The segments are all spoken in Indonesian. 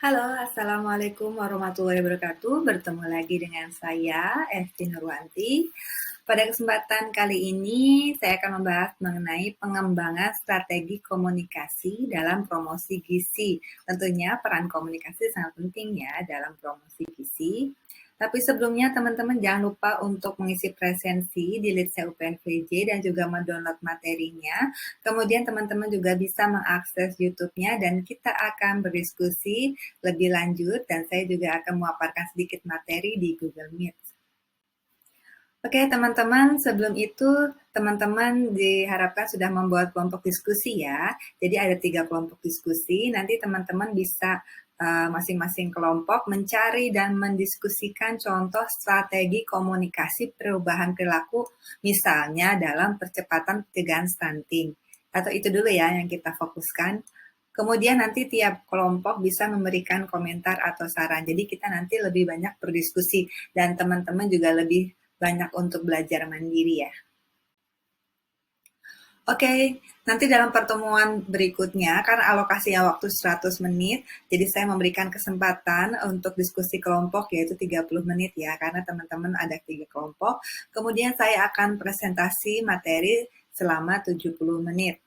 Halo, Assalamualaikum warahmatullahi wabarakatuh. Bertemu lagi dengan saya, Esti Nurwanti. Pada kesempatan kali ini, saya akan membahas mengenai pengembangan strategi komunikasi dalam promosi gizi. Tentunya peran komunikasi sangat penting ya dalam promosi gizi. Tapi sebelumnya teman-teman jangan lupa untuk mengisi presensi di Litsa UPNVJ dan juga mendownload materinya. Kemudian teman-teman juga bisa mengakses YouTube-nya dan kita akan berdiskusi lebih lanjut dan saya juga akan memaparkan sedikit materi di Google Meet. Oke teman-teman, sebelum itu teman-teman diharapkan sudah membuat kelompok diskusi ya. Jadi ada 3 kelompok diskusi, nanti teman-teman bisa masing-masing kelompok mencari dan mendiskusikan contoh strategi komunikasi perubahan perilaku, misalnya dalam percepatan pencegahan stunting. Atau itu dulu ya yang kita fokuskan. Kemudian nanti tiap kelompok bisa memberikan komentar atau saran. Jadi kita nanti lebih banyak berdiskusi dan teman-teman juga lebih banyak untuk belajar mandiri ya. Oke, nanti dalam pertemuan berikutnya, karena alokasinya waktu 100 menit, jadi saya memberikan kesempatan untuk diskusi kelompok yaitu 30 menit ya, karena teman-teman ada 3 kelompok. Kemudian saya akan presentasi materi selama 70 menit.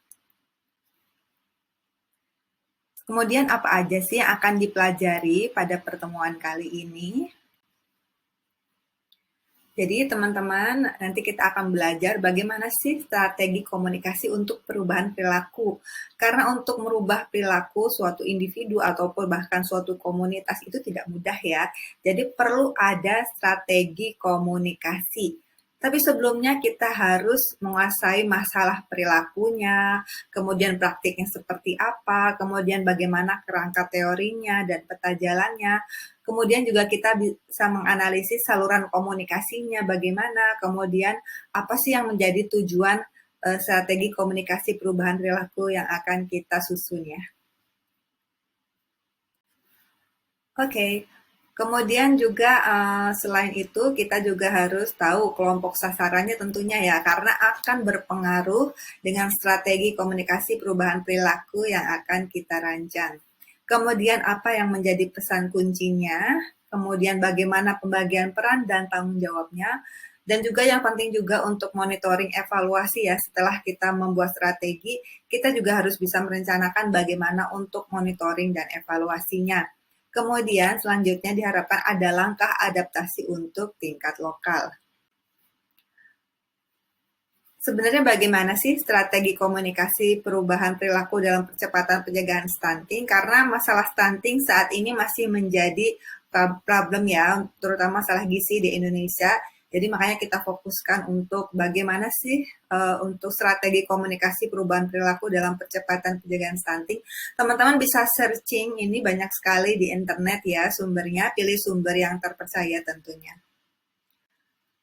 Kemudian apa aja sih yang akan dipelajari pada pertemuan kali ini? Jadi teman-teman, nanti kita akan belajar bagaimana sih strategi komunikasi untuk perubahan perilaku. Karena untuk merubah perilaku suatu individu ataupun bahkan suatu komunitas itu tidak mudah ya. Jadi perlu ada strategi komunikasi. Tapi sebelumnya kita harus menguasai masalah perilakunya, kemudian praktiknya seperti apa, kemudian bagaimana kerangka teorinya dan peta jalannya. Kemudian juga kita bisa menganalisis saluran komunikasinya bagaimana, kemudian apa sih yang menjadi tujuan strategi komunikasi perubahan perilaku yang akan kita susun ya. Oke, kemudian juga selain itu kita juga harus tahu kelompok sasarannya tentunya ya, karena akan berpengaruh dengan strategi komunikasi perubahan perilaku yang akan kita rancang. Kemudian apa yang menjadi pesan kuncinya, kemudian bagaimana pembagian peran dan tanggung jawabnya, dan juga yang penting juga untuk monitoring evaluasi ya, setelah kita membuat strategi, kita juga harus bisa merencanakan bagaimana untuk monitoring dan evaluasinya. Kemudian selanjutnya diharapkan ada langkah adaptasi untuk tingkat lokal. Sebenarnya bagaimana sih strategi komunikasi perubahan perilaku dalam percepatan pencegahan stunting? Karena masalah stunting saat ini masih menjadi problem ya, terutama masalah gizi di Indonesia. Jadi makanya kita fokuskan untuk bagaimana sih untuk strategi komunikasi perubahan perilaku dalam percepatan pencegahan stunting. Teman-teman bisa searching, ini banyak sekali di internet ya sumbernya, pilih sumber yang terpercaya tentunya.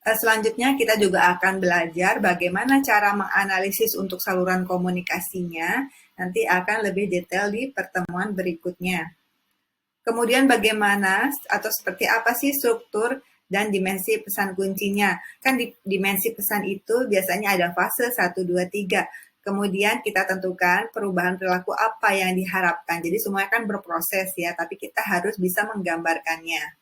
Selanjutnya kita juga akan belajar bagaimana cara menganalisis untuk saluran komunikasinya. Nanti akan lebih detail di pertemuan berikutnya. Kemudian bagaimana atau seperti apa sih struktur dan dimensi pesan kuncinya. Kan di dimensi pesan itu biasanya ada fase 1, 2, 3. Kemudian kita tentukan perubahan perilaku apa yang diharapkan. Jadi semuanya kan berproses ya, tapi kita harus bisa menggambarkannya.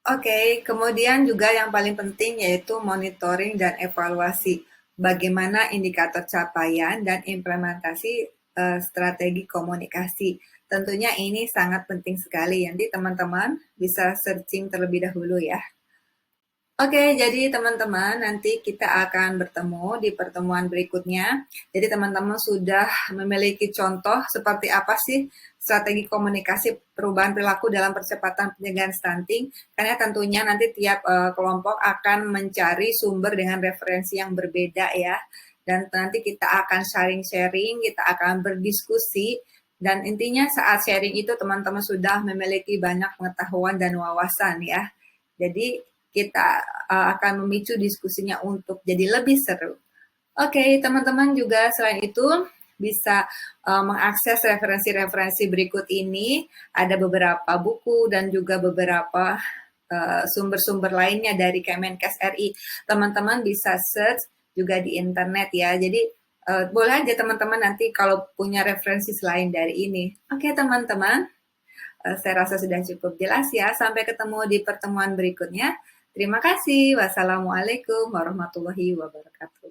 Oke, kemudian juga yang paling penting yaitu monitoring dan evaluasi. Bagaimana indikator capaian dan implementasi strategi komunikasi. Tentunya ini sangat penting sekali. Nanti teman-teman bisa searching terlebih dahulu ya. Oke, jadi teman-teman nanti kita akan bertemu di pertemuan berikutnya. Jadi teman-teman sudah memiliki contoh seperti apa sih strategi komunikasi perubahan perilaku dalam percepatan pencegahan stunting. Karena tentunya nanti tiap kelompok akan mencari sumber dengan referensi yang berbeda ya. Dan nanti kita akan sharing-sharing, kita akan berdiskusi. Dan intinya saat sharing itu teman-teman sudah memiliki banyak pengetahuan dan wawasan ya. Jadi kita akan memicu diskusinya untuk jadi lebih seru. Oke, teman-teman juga selain itu bisa mengakses referensi-referensi berikut ini. Ada beberapa buku dan juga beberapa sumber-sumber lainnya dari Kemenkes RI. Teman-teman bisa search juga di internet ya. Jadi Boleh aja teman-teman nanti kalau punya referensi selain dari ini. Oke teman-teman, saya rasa sudah cukup jelas ya. Sampai ketemu di pertemuan berikutnya. Terima kasih. Wassalamualaikum warahmatullahi wabarakatuh.